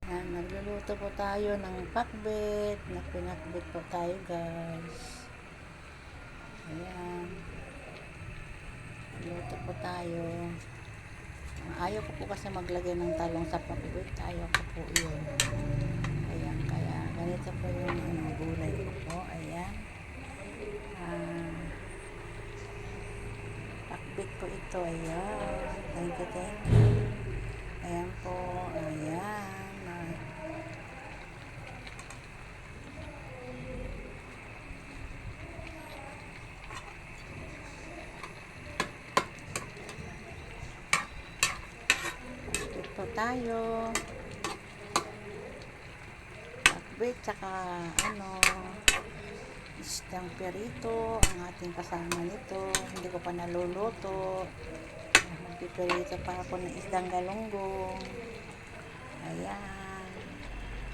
Yan, nagluluto po tayo ng pakbet. Nagpinakbet po tayo, guys. Ayan. Luto po tayo. Ayaw ko po kasi maglagay ng talong sa pakbet. Ayaw ko po yun. Ayan, kaya ganito po yung gulay ko po. Ayan. Pakbet po ito. Ayan. Thank you, thank you. Ayan po. Ayan. Ito tayo. Pakbet, tsaka isdang perito ang ating kasama nito. Hindi ko pa naluluto. Magpipirito pa ako ng isdang galunggong. Ayan.